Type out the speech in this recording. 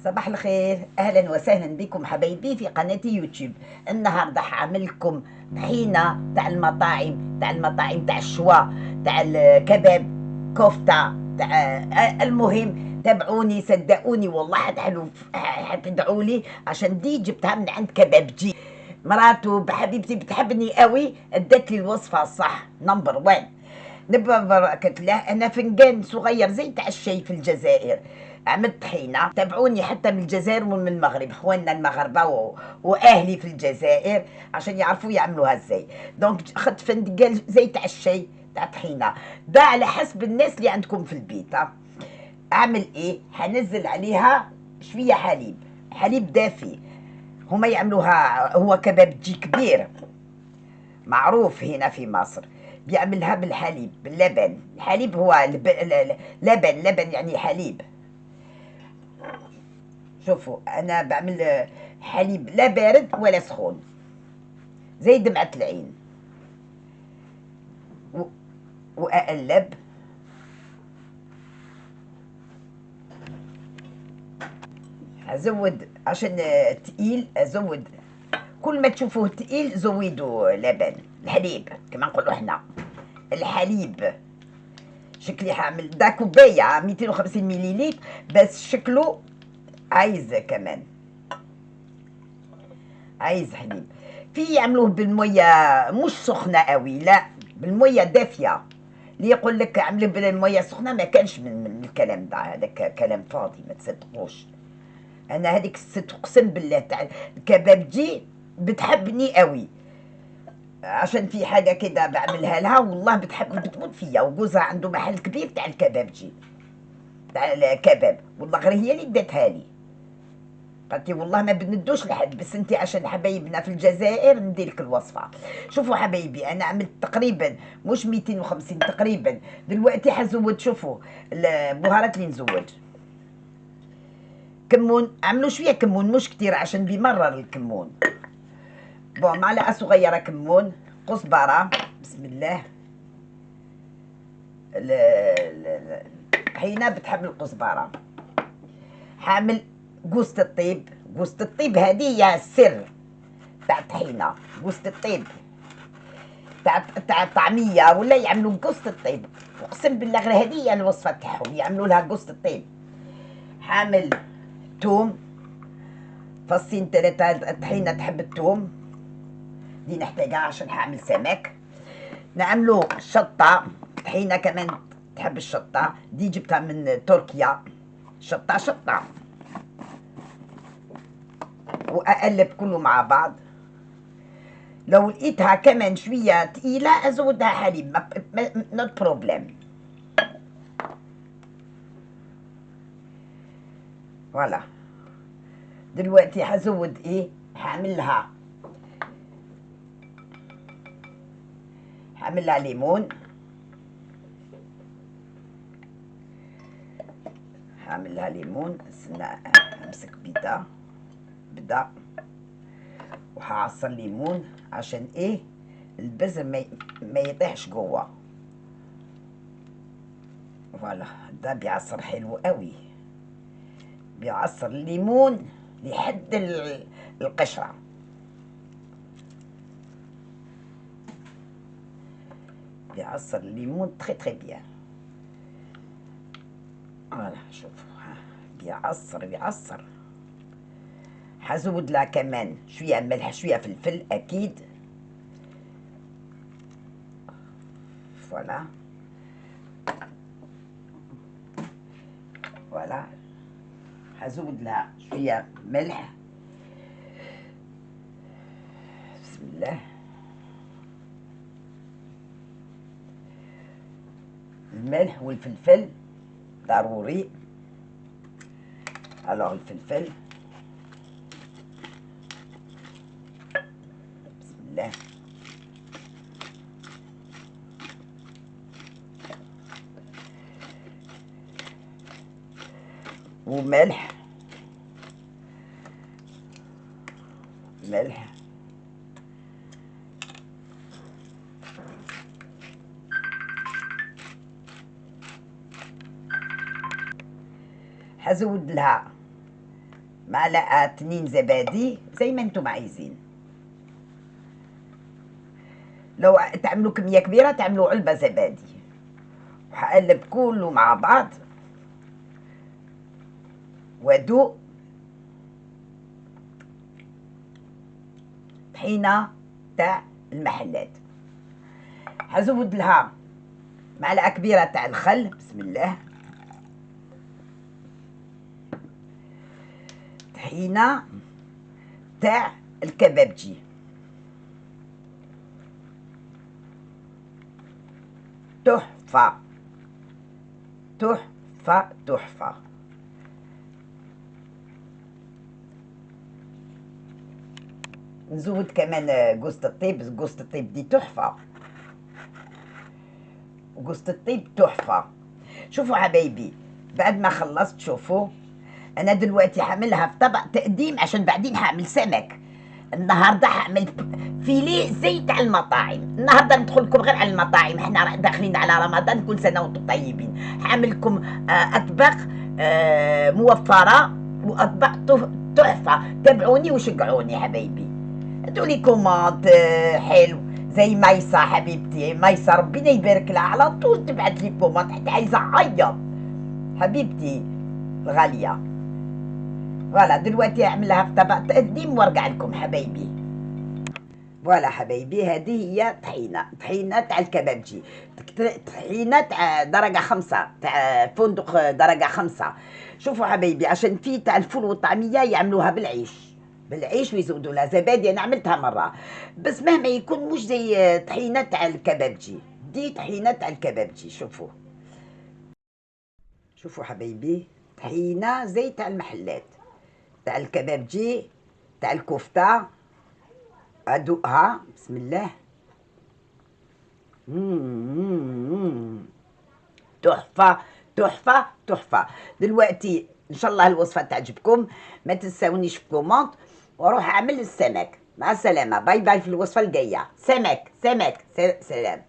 صباح الخير، اهلا وسهلا بكم حبايبي في قناتي يوتيوب. النهارده حاعمل لكم طحينه تاع المطاعم تاع الشوا، تاع الكباب، كفته تاع المهم تابعوني صدقوني والله حتحلو، حتدعوا لي عشان دي جبتها من عند كبابجي. مراتو حبيبتي بتحبني قوي، ادت لي الوصفه الصح نمبر 1. نبقى بركة الله. أنا فنجان صغير زي تاع الشاي في الجزائر، عملت طحينة. تابعوني حتى من الجزائر ومن المغرب، اخواننا المغاربة واهلي في الجزائر عشان يعرفوا يعملوها ازاي. دونك اخذت فنجان زي تاع الشاي تاع طحينة، ده على حسب الناس اللي عندكم في البيت. اعمل ايه؟ هنزل عليها شوية حليب، حليب دافي. هما يعملوها، هو كبابجي كبير معروف هنا في مصر، بيعملها بالحليب باللبن. الحليب هو لبن يعني حليب. شوفوا انا بعمل حليب لا بارد ولا سخون، زي دمعة العين. و- واقلب. ازود عشان تقيل، ازود. كل ما تشوفوه تقيل زودوا لبن، الحليب كما نقولوا احنا الحليب. شكلي حاعمل دا كوبايه 250 مليليتر، بس شكله عايز كمان، عايز حليب. في يعملوه بالميه مش سخنه قوي، لا، بالميه دافيه. اللي يقول لك عملي بالميه سخنه ما كانش من الكلام ده، هذاك كلام فاضي ما تصدقوش. انا هذيك الست اقسم بالله تاع الكبابجي بتحبني قوي، عشان في حاجه كده بعملها لها والله بتحب، بتموت فيا. وجوزها عنده محل كبير تاع الكبابجي، تاع الكباب، والله غير هي اللي ادتها لي. قالت لي والله ما بندوش لحد، بس انت عشان حبايبنا في الجزائر ندير لك الوصفه. شوفوا حبايبي، انا عملت تقريبا مش 250 تقريبا. دلوقتي حزود، شوفوا البهارات اللي نزود. كمون، عملوا شويه كمون مش كتير عشان بيمرر الكمون. بون معلقه صغيره كمون. كزبره، بسم الله. الطحينه بتحب الكزبره. حامل جوزة الطيب. جوزة الطيب هذه هي السر تاع الطحينه، جوزة الطيب تاع الطعميه، ولا يعملوا قصة الطيب. اقسم بالله غير هذه هي الوصفه تاعهم، يعملوا لها قصة الطيب. حامل توم، فصين ثلاثه. الطحينه تحب التوم، دي نحتاجها عشان حاعمل سمك. نعملوا شطه، الطحينه كمان تحب الشطه، دي جبتها من تركيا. شطه شطه. واقلب كله مع بعض. لو لقيتها كمان شويه تقيله ازودها حليب، نوت بروبليم. فوالا. دلوقتي هزود ايه، هعملها ليمون. هعملها ليمون، استنى امسك بدا وهعصر ليمون عشان ايه، البذر ما يطيحش جوه. فوالا، ده بيعصر حلو قوي، بيعصر الليمون لحد القشره. بيعصر الليمون تخي تخي بيان. فوالا شوفوا، بيعصر. هزود لها كمان شويه ملح شويه فلفل اكيد. فوالا. فوالا، هزود لها شويه ملح. بسم الله. الملح والفلفل ضروري. الوغ الفلفل، بسم الله. وملح، ملح. حزود لها معلقة 2 زبادي زي ما انتم عايزين. لو تعملوا كمية كبيرة تعملوا علبة زبادي. وحقلب كله مع بعض وادوق. طحينة تاع المحلات. حزود لها معلقة كبيرة تاع الخل. بسم الله. طحينة تاع الكبابجي. تحفة تحفة تحفة. نزود كمان جوزة الطيب. جوزة الطيب دي تحفة، وجوزة الطيب تحفة. شوفوا حبايبي، بعد ما خلصت شوفوا انا دلوقتي حعملها في طبق تقديم عشان بعدين حعمل سمك. النهارده حعمل فيليه زي تاع المطاعم. النهارده ندخل لكم غير على المطاعم، احنا داخلين على رمضان، كل سنه وانتم طيبين. حعمل لكم اطباق موفره واطباق تحفه. تابعوني وشجعوني حبايبي. ادوا لي كومنت حلو زي ميسة حبيبتي. ميسة ربنا يبارك لها على طول تبعت لي كومنت، حتى عايزه اعيط حبيبتي الغاليه. فوالا دلوقتي اعملها في طبق تقديم وارجع لكم حبايبي. فوالا حبايبي، هذه هي طحينة تاع الكبابجي. طحينة تاع درجة 5، تاع فندق درجة 5. شوفوا حبايبي، عشان في تاع الفول والطعمية يعملوها بالعيش ويزودوا لها زبادي. انا عملتها مرة، بس مهما يكون مش زي طحينة تاع الكبابجي. دي طحينة تاع الكبابجي. شوفوا حبايبي، طحينة زي تاع المحلات، تاع الكبابجي، تاع الكفتة. أدوقها. بسم الله. تحفة تحفة تحفة. دلوقتي إن شاء الله الوصفة تعجبكم، ما تنساونيش في كومنت، وأروح أعمل السمك. مع السلامة، باي باي. في الوصفة الجاية سمك سلام.